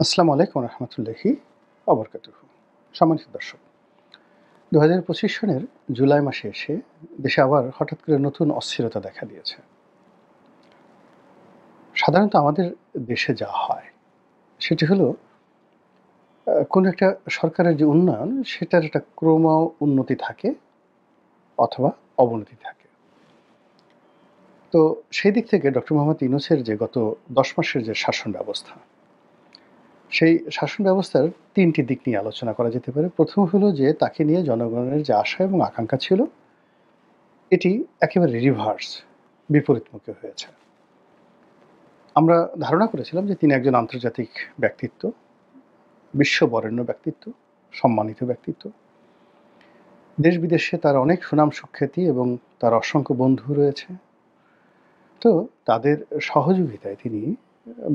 আসসালামু আলাইকুম রহমতুল্লাহি অবরকাতুহু। সম্মানিত দর্শক, ২০২৫ সনের জুলাই মাসে এসে দেশে আবার হঠাৎ করে নতুন অস্থিরতা দেখা দিয়েছে। সাধারণত আমাদের দেশে যা হয় সেটি হলো কোনো একটা সরকারের যে উন্নয়ন সেটার একটা ক্রম উন্নতি থাকে অথবা অবনতি থাকে। তো সেই দিক থেকে ডক্টর মোহাম্মদ ইউনূসের যে গত ১০ মাসের যে শাসন ব্যবস্থা, সেই শাসন ব্যবস্থার ৩ টি দিক নিয়ে আলোচনা করা যেতে পারে। ১ম হলো যে তাকে নিয়ে জনগণের যে আশা এবং আকাঙ্ক্ষা ছিল এটি একেবারে রিভার্স, বিপরীতমুখী হয়েছে। আমরা ধারণা করেছিলাম যে তিনি একজন আন্তর্জাতিক ব্যক্তিত্ব, বিশ্ববরেণ্য ব্যক্তিত্ব, সম্মানিত ব্যক্তিত্ব। দেশ-বিদেশে তার অনেক সুনাম সুখ্যাতি এবং তার অসংখ্য বন্ধু রয়েছে। তো তাদের সহযোগিতায় তিনি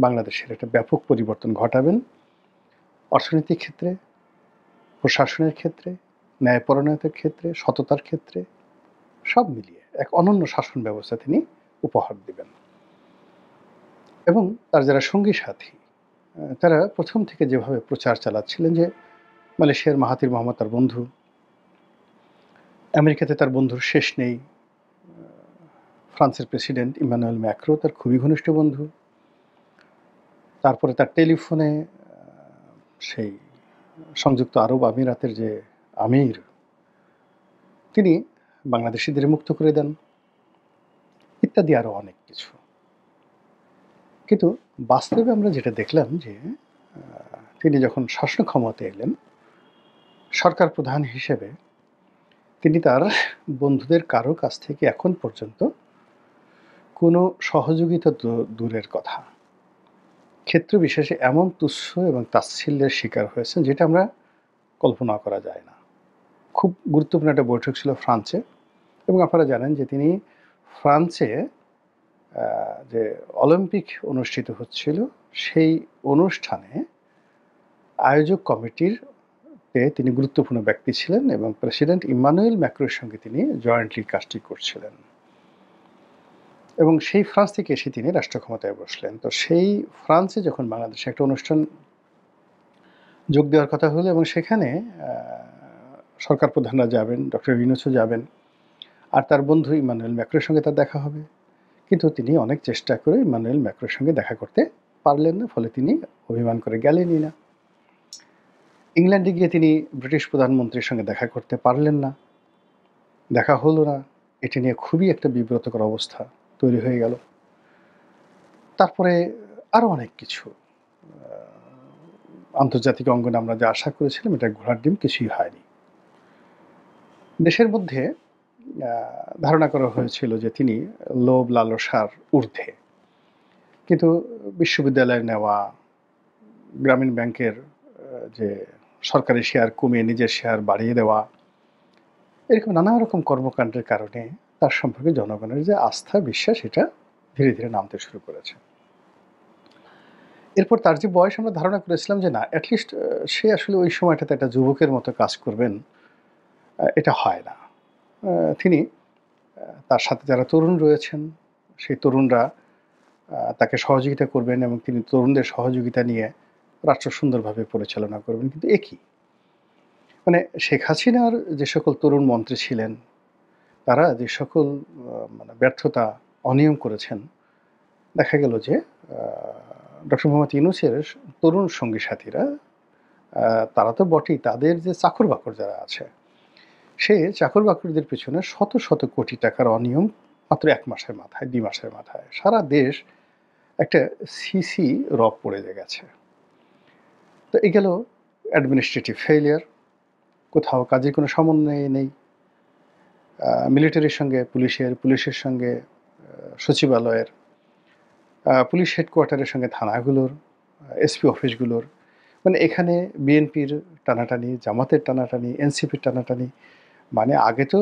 বাংলাদেশের একটা ব্যাপক পরিবর্তন ঘটাবেন অর্থনৈতিক ক্ষেত্রে, প্রশাসনের ক্ষেত্রে, ন্যায়পরায়ণতার ক্ষেত্রে, সততার ক্ষেত্রে, সব মিলিয়ে এক অনন্য শাসন ব্যবস্থা তিনি উপহার দিবেন। এবং তার যারা সঙ্গী সাথী তারা প্রথম থেকে যেভাবে প্রচার চালাচ্ছিলেন যে মালয়েশিয়ার মাহাথির মোহাম্মদ তার বন্ধু, আমেরিকাতে তার বন্ধুর শেষ নেই, ফ্রান্সের প্রেসিডেন্ট ইমানুয়েল ম্যাক্রো তার খুবই ঘনিষ্ঠ বন্ধু, তারপরে তার টেলিফোনে সেই সংযুক্ত আরব আমিরাতের যে আমির তিনি বাংলাদেশিদের মুক্ত করে দেন, ইত্যাদি আরও অনেক কিছু। কিন্তু বাস্তবে আমরা যেটা দেখলাম যে তিনি যখন শাসন ক্ষমতায় এলেন সরকার প্রধান হিসেবে তিনি তার বন্ধুদের কারো কাছ থেকে এখন পর্যন্ত কোনো সহযোগিতা দূরের কথা, ক্ষেত্র বিশেষে এমন তুচ্ছ এবং তাচ্ছিল্যের শিকার হয়েছেন যেটা আমরা কল্পনা করা যায় না। খুব গুরুত্বপূর্ণ একটা বৈঠক ছিল ফ্রান্সে, এবং আপনারা জানেন যে তিনি ফ্রান্সে যে অলিম্পিক অনুষ্ঠিত হচ্ছিল সেই অনুষ্ঠানে আয়োজক কমিটির তিনি গুরুত্বপূর্ণ ব্যক্তি ছিলেন এবং প্রেসিডেন্ট ইমানুয়েল ম্যাক্রোর সঙ্গে তিনি জয়েন্টলি কাজটি করছিলেন, এবং সেই ফ্রান্স থেকে এসে তিনি রাষ্ট্র ক্ষমতায় বসলেন। তো সেই ফ্রান্সে যখন বাংলাদেশে একটা অনুষ্ঠান যোগ দেওয়ার কথা হলো এবং সেখানে সরকার প্রধানরা যাবেন, ডক্টর ইউনূসও যাবেন, আর তার বন্ধু ইমানুয়েল ম্যাক্রোর সঙ্গে তার দেখা হবে, কিন্তু তিনি অনেক চেষ্টা করে ইমানুয়েল ম্যাক্রোর সঙ্গে দেখা করতে পারলেন না, ফলে তিনি অভিমান করে গেলেনই না। ইংল্যান্ডে গিয়ে তিনি ব্রিটিশ প্রধানমন্ত্রীর সঙ্গে দেখা করতে পারলেন না, দেখা হলো না। এটি নিয়ে খুবই একটা বিব্রতকর অবস্থা তৈরি হয়ে গেল। তারপরে আরও অনেক কিছু আন্তর্জাতিক অঙ্গনে আমরা যা আশা করেছিলাম এটা ঘোড়ার ডিম, কিছুই হয়নি। দেশের মধ্যে ধারণা করা হয়েছিল যে তিনি লোভ লালসার ঊর্ধ্বে, কিন্তু বিশ্ববিদ্যালয়ে নেওয়া, গ্রামীণ ব্যাংকের যে সরকারি শেয়ার কমিয়ে নিজের শেয়ার বাড়িয়ে দেওয়া, এরকম নানা রকম কর্মকাণ্ডের কারণে তার সম্পর্কে জনগণের যে আস্থা বিশ্বাস এটা ধীরে ধীরে নামতে শুরু করেছে। এরপর তার যে বয়স আমরা ধারণা করেছিলাম যে না, অ্যাটলিস্ট সে আসলে ওই সময়টাতে একটা যুবকের মতো কাজ করবেন, এটা হয় না। তিনি তার সাথে যারা তরুণ রয়েছেন সেই তরুণরা তাকে সহযোগিতা করবেন এবং তিনি তরুণদের সহযোগিতা নিয়ে রাষ্ট্র সুন্দরভাবে পরিচালনা করবেন। কিন্তু একই মানে শেখ হাসিনার যে সকল তরুণ মন্ত্রী ছিলেন তারা যে সকল মানে ব্যর্থতা অনিয়ম করেছেন, দেখা গেল যে ডক্টর মোহাম্মদ ইউনূসের তরুণ সঙ্গী সাথীরা তারা তো বটেই, তাদের যে চাকর বাকর যারা আছে সে চাকর বাকরদের পেছনে শত শত কোটি টাকার অনিয়ম মাত্র ১ মাসের মাথায়, ২ মাসের মাথায় সারা দেশ একটা সিসি রব পড়ে গেছে। তো এই গেল অ্যাডমিনিস্ট্রেটিভ ফেইলিয়ার, কোথাও কাজের কোনো সমন্বয় নেই। মিলিটারির সঙ্গে পুলিশের, পুলিশের সঙ্গে সচিবালয়ের, পুলিশ হেডকোয়ার্টারের সঙ্গে থানাগুলোর, এসপি অফিসগুলোর, মানে এখানে বিএনপির টানাটানি, জামাতের টানাটানি, এনসিপির টানাটানি। মানে আগে তো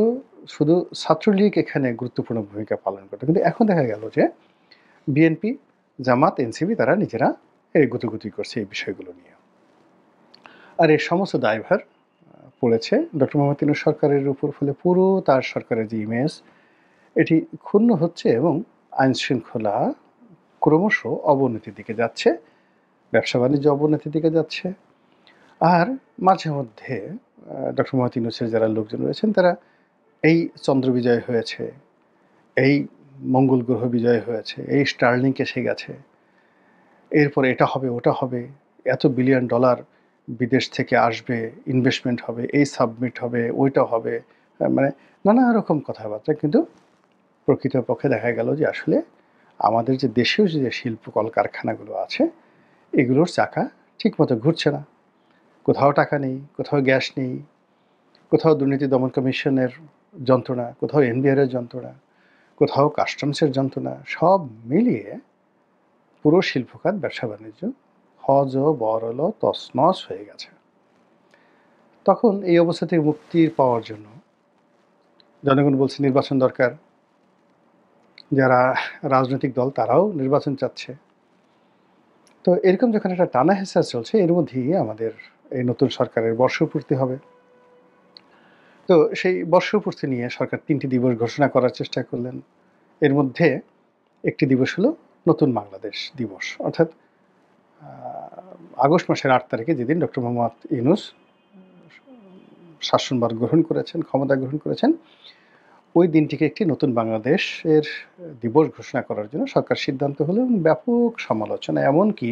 শুধু ছাত্রলীগ এখানে গুরুত্বপূর্ণ ভূমিকা পালন করত, কিন্তু এখন দেখা গেল যে বিএনপি, জামাত, এনসিপি তারা নিজেরা এই গুতুগুতি করছে এই বিষয়গুলো নিয়ে। আর এই সমস্ত দায়ভার পড়েছে ডক্টর মোহাম্মদ ইউনূস সরকারের উপর, ফলে পুরো তার সরকারের যে ইমেজ এটি ক্ষুণ্ণ হচ্ছে এবং আইন শৃঙ্খলা ক্রমশ অবনতির দিকে যাচ্ছে। ব্যবসা বাণিজ্য অবনতির দিকে যাচ্ছে। আর মাঝে মধ্যে ডক্টর মোহাম্মদ ইউনূসের যারা লোকজন রয়েছেন তারা এই চন্দ্র বিজয় হয়েছে, এই মঙ্গল গ্রহ বিজয় হয়েছে, এই স্টার্লিংক এসে গেছে, এরপরে এটা হবে ওটা হবে, এত বিলিয়ন ডলার বিদেশ থেকে আসবে, ইনভেস্টমেন্ট হবে, এই সাবমিট হবে, ওইটা হবে, মানে নানা রকম কথাবার্তা। কিন্তু প্রকৃতপক্ষে দেখা গেল যে আসলে আমাদের যে দেশীয় যে শিল্প কলকারখানাগুলো আছে এগুলোর চাকা ঠিকমতো ঘুরছে না। কোথাও টাকা নেই, কোথাও গ্যাস নেই, কোথাও দুর্নীতি দমন কমিশনের যন্ত্রণা, কোথাও এনবিআরের যন্ত্রণা, কোথাও কাস্টমসের যন্ত্রণা, সব মিলিয়ে পুরো শিল্পখাত ব্যবসা বাণিজ্য হজ বরল তছনছ হয়ে গেছে। তখন এই অবস্থা থেকে মুক্তি পাওয়ার জন্য জনগণ বলছে নির্বাচন দরকার, যারা রাজনৈতিক দল তারাও নির্বাচন চাচ্ছে। তো এরকম যখন একটা টানা হেঁচড়া চলছে এর মধ্যেই আমাদের এই নতুন সরকারের বর্ষপূর্তি হবে। তো সেই বর্ষপূর্তি নিয়ে সরকার ৩টি দিবস ঘোষণা করার চেষ্টা করলেন। এর মধ্যে একটি দিবস হলো নতুন বাংলাদেশ দিবস, অর্থাৎ আগস্ট মাসের ৮ তারিখে যেদিন ডক্টর মোহাম্মদ ইউনূস শাসনভার গ্রহণ করেছেন, ক্ষমতা গ্রহণ করেছেন, ওই দিনটিকে একটি নতুন বাংলাদেশের দিবস ঘোষণা করার জন্য সরকার সিদ্ধান্ত হলো এবং ব্যাপক সমালোচনা, এমনকি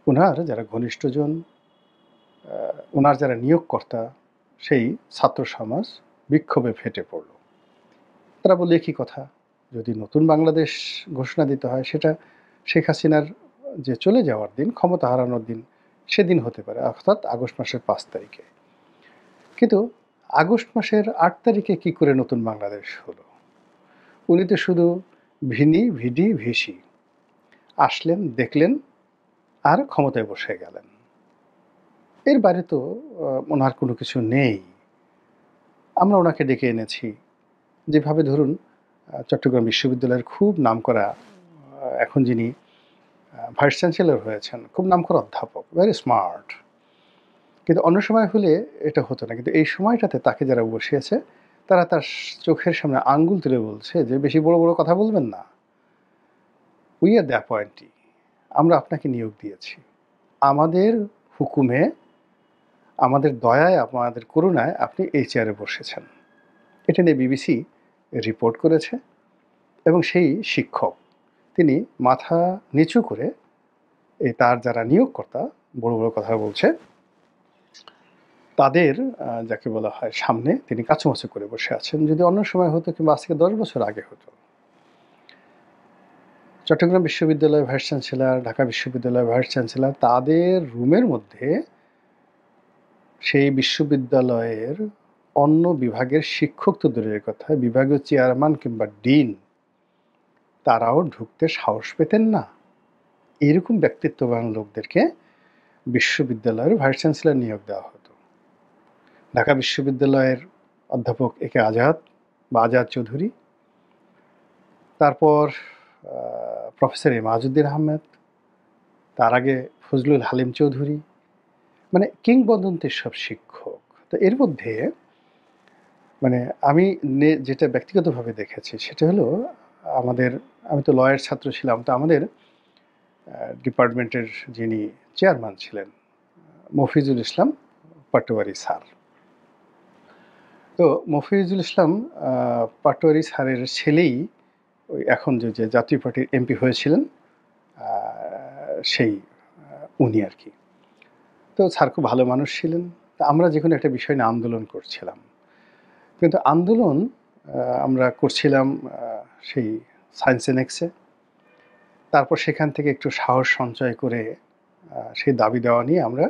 ওনার যারা ঘনিষ্ঠজন, ওনার যারা নিয়োগকর্তা, সেই ছাত্র সমাজ বিক্ষোভে ফেটে পড়ল। তারা বলল একই কথা, যদি নতুন বাংলাদেশ ঘোষণা দিতে হয় সেটা শেখ হাসিনার যে চলে যাওয়ার দিন, ক্ষমতা হারানোর দিন, সেদিন হতে পারে, অর্থাৎ আগস্ট মাসের 5 তারিখে। কিন্তু আগস্ট মাসের 8 তারিখে কি করে নতুন বাংলাদেশ হলো? উনি তো শুধু ভিনি ভিডি ভিসি আসলেন, দেখলেন আর ক্ষমতায় বসে গেলেন। এর বাইরে তো ওনার কোনো কিছু নেই। আমরা ওনাকে ডেকে এনেছি, যেভাবে ধরুন চট্টগ্রাম বিশ্ববিদ্যালয়ের খুব নামকরা এখন যিনি ভাইস চ্যান্সেলর হয়েছেন, খুব নামকরা অধ্যাপক, ভেরি স্মার্ট, কিন্তু অন্য সময় হলে এটা হতো না। কিন্তু এই সময়টাতে তাকে যারা বসিয়েছে তারা তার চোখের সামনে আঙ্গুল তুলে বলছে যে বেশি বড় বড় কথা বলবেন না, উই আর দ্য অ্যাপয়েন্টি, আমরা আপনাকে নিয়োগ দিয়েছি, আমাদের হুকুমে, আমাদের দয়ায়, আমাদের করুণায় আপনি এই চেয়ারে বসেছেন। এটা নিয়ে বিবিসি রিপোর্ট করেছে এবং সেই শিক্ষক তিনি মাথা নিচু করে তার যারা নিয়োগকর্তা বড় বড় কথা বলছে তাদের যাকে বলা হয় সামনে তিনি কাচুমাচু করে বসে আছেন। যদি অন্য সময় হতো কিংবা আজ থেকে 10 বছর আগে হতো, চট্টগ্রাম বিশ্ববিদ্যালয়ের ভাইস চ্যান্সেলর, ঢাকা বিশ্ববিদ্যালয়ের ভাইস চ্যান্সেলর, তাদের রুমের মধ্যে সেই বিশ্ববিদ্যালয়ের অন্য বিভাগের শিক্ষক তো দূরের কথা, বিভাগীয় চেয়ারম্যান কিংবা ডিন তারাও ঢুকতে সাহস পেতেন না। এরকম ব্যক্তিত্ববান লোকদেরকে বিশ্ববিদ্যালয়ের ভাইস চ্যান্সেলর নিয়োগ দেওয়া হতো। ঢাকা বিশ্ববিদ্যালয়ের অধ্যাপক একে আজাদ বা আজাদ চৌধুরী, তারপর প্রফেসর এমাজউদ্দিন আহমেদ, তার আগে ফজলুল হালিম চৌধুরী, মানে কিংবদন্তির সব শিক্ষক। তো এর মধ্যে মানে আমি যেটা ব্যক্তিগতভাবে দেখেছি সেটা হলো আমি তো লয়ের ছাত্র ছিলাম, তো আমাদের ডিপার্টমেন্টের যিনি চেয়ারম্যান ছিলেন মফিজুল ইসলাম পাটোয়ারি স্যার। তো মফিজুল ইসলাম পাটোয়ারি স্যারের ছেলেই ওই এখন যে জাতীয় পার্টির এমপি হয়েছিলেন সেই উনি আর কি। তো স্যার খুব ভালো মানুষ ছিলেন। তা আমরা যে কোনো একটা বিষয় নিয়ে আন্দোলন করছিলাম, কিন্তু আন্দোলন আমরা করছিলাম সেই সায়েন্স এনেক্সে। তারপর সেখান থেকে একটু সাহস সঞ্চয় করে সেই দাবি দেওয়া নিয়ে আমরা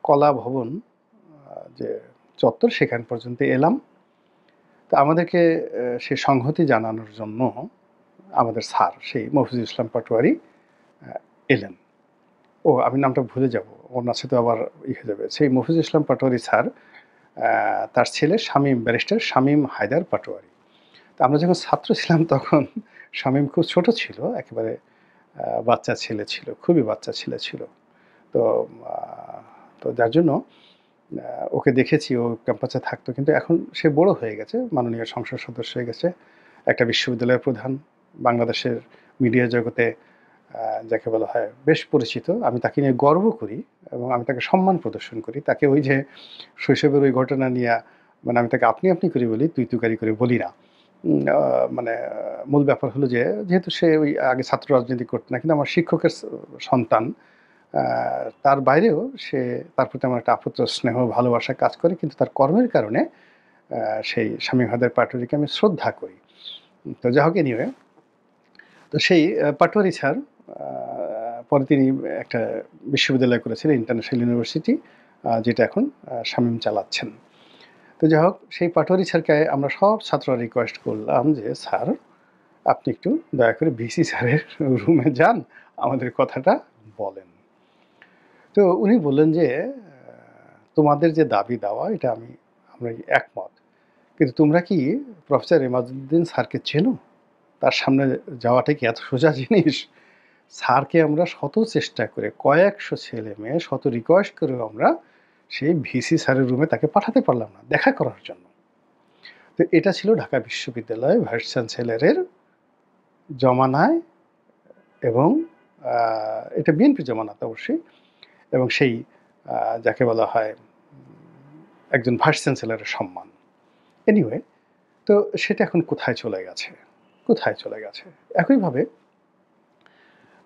কলা ভবন যে চত্বর সেখান পর্যন্ত এলাম। তো আমাদেরকে সে সংহতি জানানোর জন্য আমাদের স্যার সেই মফিজুল ইসলাম পাটোয়ারি এলেন। আমি নামটা ভুলে যাব, ওর আছে তো আবার হয়ে যাবে। সেই মফিজুল ইসলাম পাটোয়ারি স্যার, তার ছেলে শামীম, ব্যারিস্টার শামীম হায়দার পাটোয়ারি। তো আমরা যখন ছাত্র ছিলাম তখন শামীম খুব ছোট ছিল, একেবারে বাচ্চা ছেলে ছিল, খুবই বাচ্চা ছেলে ছিল। তো তো যার জন্য ওকে দেখেছি, ও ক্যাম্পাসে থাকতো, কিন্তু এখন সে বড় হয়ে গেছে, মাননীয় সংসদ সদস্য হয়ে গেছে, একটা বিশ্ববিদ্যালয়ের প্রধান, বাংলাদেশের মিডিয়া জগতে যাকে বলা হয় বেশ পরিচিত। আমি তাকে নিয়ে গর্ব করি এবং আমি তাকে সম্মান প্রদর্শন করি। তাকে ওই যে শৈশবের ওই ঘটনা নিয়ে মানে আমি তাকে আপনি, আপনি করে বলি, তুই তুকারি করে বলি না। মানে মূল ব্যাপার হলো যে যেহেতু সে ওই আগে ছাত্র রাজনীতি করতো না, কিন্তু আমার শিক্ষকের সন্তান। আ তার বাইরেও সে তার প্রতি আমার একটা আপুত্র স্নেহ ভালোবাসা কাজ করে। কিন্তু তার কর্মের কারণে আ সেই শামীম হায়দার পাটোয়ারিকে আমি শ্রদ্ধা করি। তো যা হোক এনিওয়ে, তো সেই পাটোয়ারি স্যার আ পরে তিনি একটা বিশ্ববিদ্যালয় করেছিলেন, ইন্টারন্যাশনাল ইউনিভার্সিটি, যেটা এখন শামীম চালাচ্ছেন। তো যাই হোক, সেই পাটোয়ারি স্যারকে আমরা সব ছাত্ররা রিকোয়েস্ট করলাম যে, "স্যার, আপনি একটু দয়া করে ভিসি স্যারের রুমে যান, আমাদের কথাটা বলেন।" তো উনি বললেন যে, "তোমাদের যে দাবি-দাওয়া এটা আমরা একমত। কিন্তু তোমরা কি প্রফেসর এমাজউদ্দিন স্যারকে চেনো? তার সামনে যাওয়াটা কি এত সোজা জিনিস? স্যারকে আমরা শত চেষ্টা করে কয়েকশো ছেলে-মেয়ে শত রিকোয়েস্ট করেও আমরা সেই ভিসি স্যারের রুমে তাকে পাঠাতে পারলাম না দেখা করার জন্য।" তো এটা ছিল ঢাকা বিশ্ববিদ্যালয় ভাইস চ্যান্সেলরের জমানায় এবং আ এটা বিএনপির জমানাতে অবশ্যই, এবং সেই আ যাকে বলা হয় একজন ভাইস চ্যান্সেলরের সম্মান। এনিওয়ে, তো সেটা এখন কোথায় চলে গেছে? কোথায় চলে গেছে? একইভাবে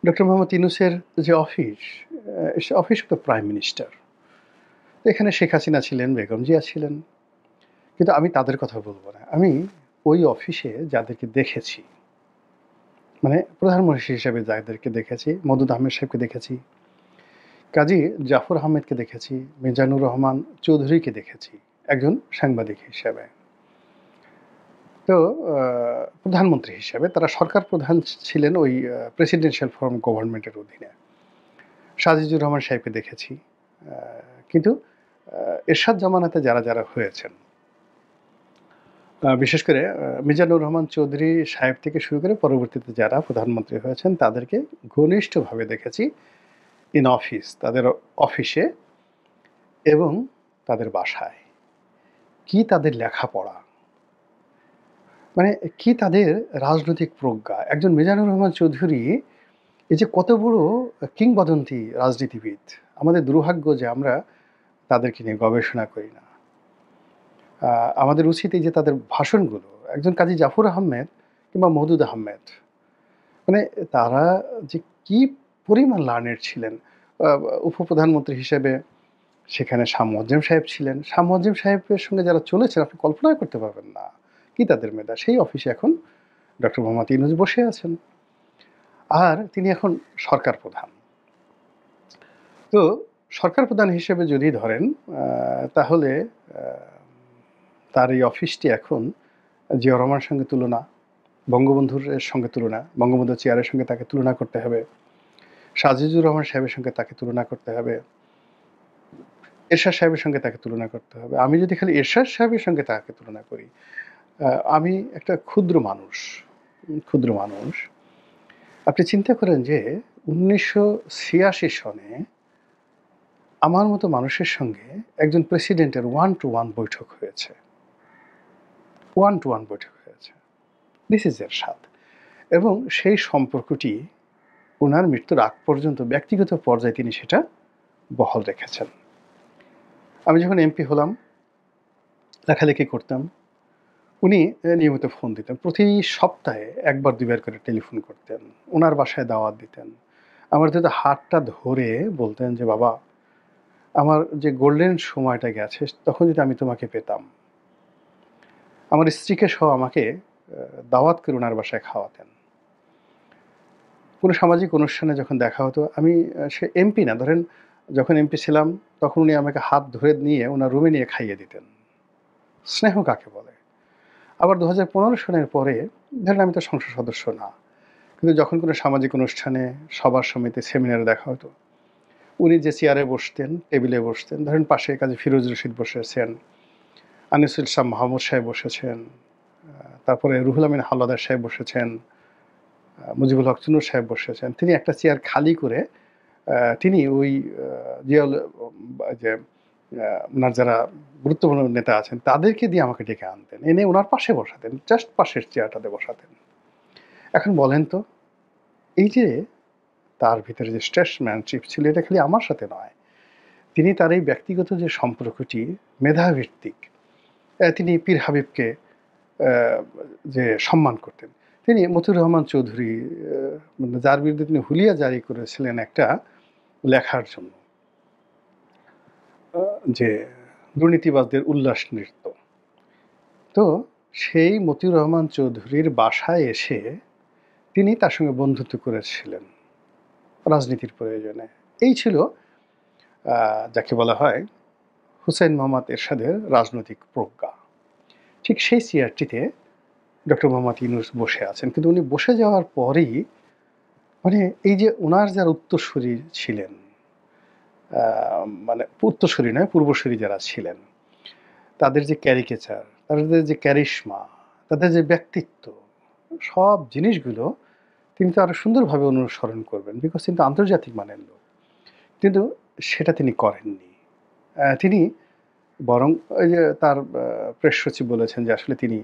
ডক্টর মোহাম্মদ ইউনূসের যে office, say office of the prime minister. এখানে শেখ হাসিনা ছিলেন, বেগম জিয়া ছিলেন। কিন্তু আমি তাদের কথা বলব না। আমি ওই অফিসে যাদেরকে দেখেছি, মানে প্রধানমন্ত্রী হিসেবে যাদেরকে দেখেছি, মওদুদ আহমেদ সাহেবকে দেখেছি, কাজী জাফর আহমেদকে দেখেছি, মিজানুর রহমান চৌধুরীকে দেখেছি একজন সাংবাদিক হিসেবে। তো আ প্রধানমন্ত্রী হিসেবে তারা সরকার প্রধান ছিলেন ওই প্রেসিডেন্সিয়াল ফর্ম গভর্নমেন্টের অধীনে। সাজিদুর রহমান সাহেবকে দেখেছি। আ কিন্তু আ এরশাদ জামানাতে যারা হয়েছেন, বিশেষ করে মিজানুর রহমান চৌধুরী সাহেব থেকে শুরু করে পরবর্তীতে যারা প্রধানমন্ত্রী হয়েছেন তাদেরকে ঘনিষ্ঠভাবে দেখেছি ইন অফিস, তাদের অফিসে এবং তাদের বাসায়। কি তাদের লেখাপড়া, মানে কি তাদের রাজনৈতিক প্রজ্ঞা। একজন মিজানুর রহমান চৌধুরী এই যে কত বড় কিংবদন্তি রাজনীতিবিদ। আমাদের দুর্ভাগ্য যে আমরা তাদেরকে নিয়ে গবেষণা করি না। আ আমাদের উচিত এই যে তাদের ভাষণগুলো, একজন কাজী জাফর আহমেদ কিংবা মওদুদ আহমেদ, মানে তারা যে কি পরিমাণ লার্নেড ছিলেন। আ উপপ্রধানমন্ত্রী হিসেবে সেখানে শাহ মোয়াজ্জেম সাহেব ছিলেন। শাহ মোয়াজ্জেম সাহেবের সঙ্গে যারা চলেছেন আপনি কল্পনাই করতে পারবেন না। কি তাদের মেধা। সেই অফিসে এখন ডক্টর মোহাম্মদ ইউনূস বসে আছেন। আর তিনি এখন সরকার প্রধান। তো সরকার প্রধান হিসেবে যদি ধরেন আ তাহলে আ তার এই অফিসটি এখন জিয়াউর রহমানের সঙ্গে তুলনা, বঙ্গবন্ধুর সঙ্গে তুলনা, বঙ্গবন্ধুর চেয়ারের সঙ্গে তাকে তুলনা করতে হবে। সাজিদুর রহমান সাহেবের সঙ্গে তাকে তুলনা করতে হবে। এরশাদ সাহেবের সঙ্গে তাকে তুলনা করতে হবে। আমি যদি খালি এরশাদ সাহেবের সঙ্গে তাকে তুলনা করি, আমি একটা ক্ষুদ্র মানুষ, ক্ষুদ্র মানুষ। আপনি চিন্তা করেন যে ১৯৮৬ সনে আমার মতো মানুষের সঙ্গে একজন প্রেসিডেন্টের ওয়ান টু ওয়ান বৈঠক হয়েছে। ওয়ান টু ওয়ান বৈঠক হয়েছে। দিস ইজ এরশাদ। এবং সেই সম্পর্কটি উনার মৃত্যুর আগ পর্যন্ত ব্যক্তিগত পর্যায়ে তিনি সেটা বহাল রেখেছেন। আমি যখন এমপি হলাম, লেখালেখি করতাম। উনি নিয়মিত ফোন দিতেন। প্রতি সপ্তাহে ১ বার ২ বার করে টেলিফোন করতেন। উনার বাসায় দাওয়াত দিতেন। আমার যেহেতু হাতটা ধরে বলতেন যে, "বাবা, আমার যে গোল্ডেন সময়টা গেছে তখন যদি আমি তোমাকে পেতাম।" আমার স্ত্রীকে সহ আমাকে দাওয়াত করে উনার বাসায় খাওয়াতেন। কোনো সামাজিক অনুষ্ঠানে যখন দেখা হতো, আমি সে এমপি না, ধরেন যখন এমপি ছিলাম তখন উনি আমাকে হাত ধরে নিয়ে উনার রুমে নিয়ে খাইয়ে দিতেন। স্নেহ কাকে বলে? আবার ২০১৫ সনের পরে ধরেন আমি তো সংসদ সদস্য না। কিন্তু যখন কোনো সামাজিক অনুষ্ঠানে, সভা সমিতি, সেমিনারে দেখা হতো, উনি যে চেয়ারে বসতেন, টেবিলে বসতেন, ধরেন পাশে কাজী ফিরোজ রশিদ বসেছেন, আনিসুল ইসলাম মাহমুদ সাহেব বসেছেন, তারপরে রুহুল আমিন হাওলাদার সাহেব বসেছেন, মুজিবুল হক চুন্নু সাহেব বসেছেন। তিনি একটা চেয়ার খালি করে তিনি ওই জিয়াউল যে উনার যারা গুরুত্বপূর্ণ নেতা আছেন তাদেরকে দিয়ে আমাকে ডেকে আনতেন। এনে উনার পাশে বসাতেন। জাস্ট পাশের চেয়ারটাতে বসাতেন। এখন বলেন তো, এই যে তার ভিতরে যে স্টেটসম্যানশিপ ছিল, এটা খালি আমার সাথে নয়, তিনি তার এই ব্যক্তিগত যে সম্পর্কটি মেধাভিত্তিক, তিনি পীর হাবিবকে যে সম্মান করতেন। তিনি মতিউর রহমান চৌধুরী, মানে যার বিরুদ্ধে তিনি হুলিয়া জারি করেছিলেন একটা লেখার জন্য, যে দুর্নীতিবাজদের উল্লাস নৃত্য। তো সেই মতিউর রহমান চৌধুরীর বাসায় এসে তিনি তার সঙ্গে বন্ধুত্ব করেছিলেন রাজনীতির প্রয়োজনে। এই ছিল যাকে বলা হয় হুসেইন মোহাম্মদ এরশাদের রাজনৈতিক প্রজ্ঞা। ঠিক সেই চেয়ারটিতে ডক্টর মোহাম্মদ ইউনূস বসে আছেন, কিন্তু উনি বসে যাওয়ার পরেই মানে এই যে ওনার যারা উত্তরসূরি ছিলেন, মানে উত্তরসূরি নয়, পূর্বসূরি যারা ছিলেন, তাদের যে ক্যারিকেচার, তাদের যে ক্যারিশমা, তাদের যে ব্যক্তিত্ব, সব জিনিসগুলো তিনি তো আরো সুন্দরভাবে অনুসরণ করবেন, বিকজ তিনি তো আন্তর্জাতিক মানের লোক। কিন্তু সেটা তিনি করেননি। তিনি বরং ওই যে তার প্রেস সচিব বলেছেন যে আসলে তিনি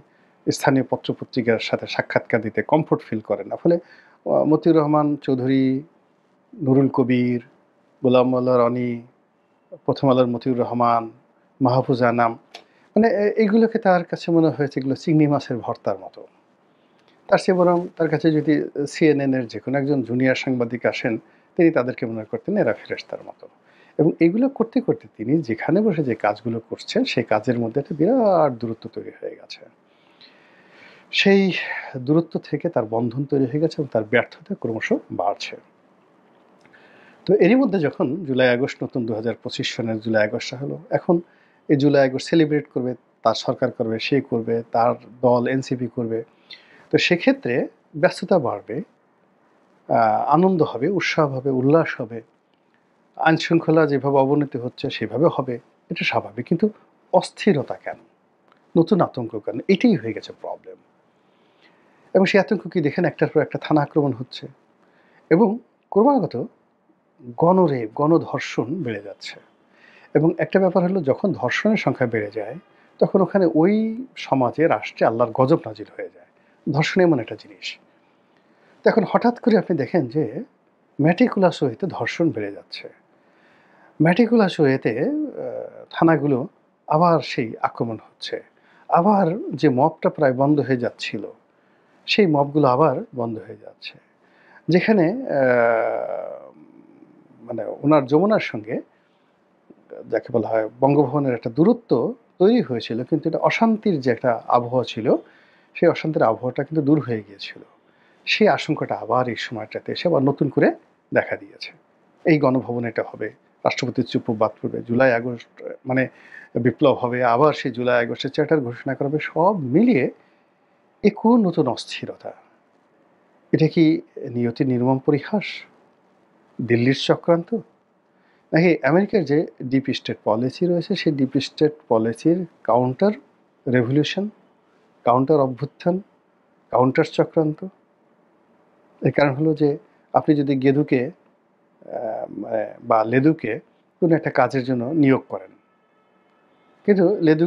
স্থানীয় পত্রপত্রিকার সাথে সাক্ষাৎকার দিতে কমফোর্ট ফিল করেন না। ফলে মতিউর রহমান চৌধুরী, নুরুল কবির, গোলাম মোল্লা রনি, প্রথম আলোর মতিউর রহমান, মাহফুজ আনাম, মানে এইগুলোকে তার কাছে মনে হয়েছে এগুলো চিংড়ি মাছের ভর্তার মতো। তার চেয়ে বরং তার কাছে যদি সিএনএনের যে কোনো একজন জুনিয়র সাংবাদিক আসেন, তিনি তাদেরকে মনে করতেন এরা ফেরেশতার মতো। এবং এগুলো করতে করতে তিনি যেখানে বসে যে কাজগুলো করছেন, সেই কাজের মধ্যে একটা বিরাট দূরত্ব তৈরি হয়ে গেছে। সেই দূরত্ব থেকে তার বন্ধন তৈরি হয়ে গেছে এবং তার ব্যর্থতা ক্রমশ বাড়ছে। তো এরই মধ্যে যখন জুলাই আগস্ট, নতুন 2025 সনের জুলাই আগস্টটা হলো, এখন এই জুলাই আগস্ট সেলিব্রেট করবে, তার সরকার করবে, সে করবে, তার দল এনসিপি করবে। তো সেক্ষেত্রে ব্যস্ততা বাড়বে, আনন্দ হবে, উৎসাহ হবে, উল্লাস হবে, আইনশৃঙ্খলা যেভাবে অবনতি হচ্ছে সেভাবে হবে, এটা স্বাভাবিক। কিন্তু অস্থিরতা কেন, নতুন আতঙ্ক কেন, এটাই হয়ে গেছে প্রবলেম। এবং সেই আতঙ্ক কি দেখেন, একটার পর একটা থানা আক্রমণ হচ্ছে এবং ক্রমাগত গণরেপ, গণধর্ষণ বেড়ে যাচ্ছে। এবং একটা ব্যাপার হলো, যখন ধর্ষণের সংখ্যা বেড়ে যায়, তখন ওখানে ওই সমাজে, রাষ্ট্রে আল্লাহর গজব নাজিল হয়ে যায়। ধর্ষণ এমন একটা জিনিস। তো এখন হঠাৎ করে আপনি দেখেন যে ম্যাটিকুলাস ওয়েতে ধর্ষণ বেড়ে যাচ্ছে। ম্যাটিকুলাস ওয়েতে থানাগুলো আবার সেই আক্রমণ হচ্ছে। আবার যে মবটা প্রায় বন্ধ হয়ে যাচ্ছিল, সেই মবগুলো আবার বন্ধ হয়ে যাচ্ছে। যেখানে মানে ওনার যমুনার সঙ্গে যাকে বলা হয় বঙ্গভবনের একটা দূরত্ব তৈরি হয়েছিল, কিন্তু এটা অশান্তির যে একটা আবহাওয়া ছিল, সেই অশান্তির আবহাওয়াটা কিন্তু দূর হয়ে গিয়েছিল। সেই আশঙ্কাটা আবার এই সময়টাতে এসে আবার নতুন করে দেখা দিয়েছে। এই গণভবনে এটা হবে, রাষ্ট্রপতির চুপ্পু বাদ পড়বে, জুলাই আগস্ট মানে বিপ্লব হবে, আবার সেই জুলাই আগস্টের চার্টার ঘোষণা করা হবে, সব মিলিয়ে এ কোন নতুন অস্থিরতা। এটা কি নিয়তির নির্মম পরিহাস, দিল্লির চক্রান্ত, নাকি আমেরিকার যে ডিপ স্টেট পলিসি রয়েছে, সেই ডিপ স্টেট পলিসির কাউন্টার রেভলিউশন, কাউন্টার অভ্যুত্থান, কাউন্টার চক্রান্ত? এর কারণ হলো যে আপনি যদি গেদুকে বা লেদুকে কোনো একটা কাজের জন্য নিয়োগ করেন, কিন্তু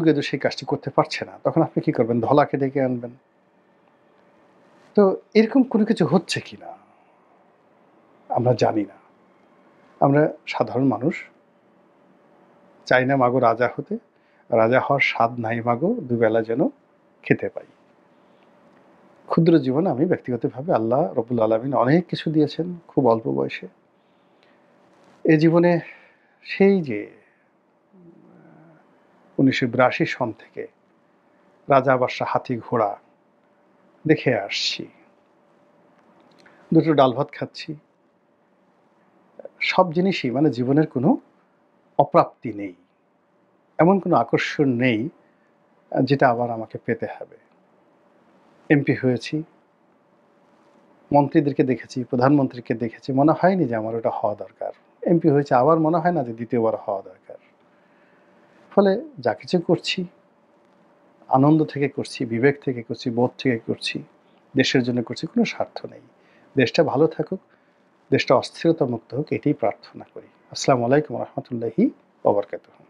গেদু সেই কাজটি করতে পারছে না, তখন আপনি কি করবেন? ধলাকে ডেকে আনবেন। তো এরকম কোনো কিছু হচ্ছে কিনা আমরা জানি না। আমরা সাধারণ মানুষ চাই না মাগো রাজা হতে, রাজা হওয়ার স্বাদ নাই মাগো, দুবেলা যেন খেতে পাই। ক্ষুদ্র জীবন, আমি ব্যক্তিগতভাবে আল্লাহ রব্বুল আলামিন অনেক কিছু দিয়েছেন খুব অল্প বয়সে। এ জীবনে সেই যে 1982 সন থেকে রাজা বাদশা হাতি ঘোড়া দেখে আসছি, দুটো ডাল ভাত খাচ্ছি, সব জিনিসই মানে জীবনের কোনো অপ্রাপ্তি নেই, এমন কোনো আকর্ষণ নেই যেটা আবার আমাকে পেতে হবে। এমপি হয়েছি, মন্ত্রীদেরকে দেখেছি, প্রধানমন্ত্রীকে দেখেছি, মনে হয়নি যে আমার ওটা হওয়া দরকার। এমপি হয়েছে, আবার মনে হয় না যে দ্বিতীয়বার হওয়া দরকার। ফলে যা কিছু করছি আনন্দ থেকে করছি, বিবেক থেকে করছি, বোধ থেকে করছি, দেশের জন্য করছি, কোনো স্বার্থ নেই। দেশটা ভালো থাকুক, দেশটা অস্থিরতা মুক্ত হোক, এটাই প্রার্থনা করি। আসসালামু আলাইকুম রহমতুল্লাহি ওয়া বারাকাতুহু।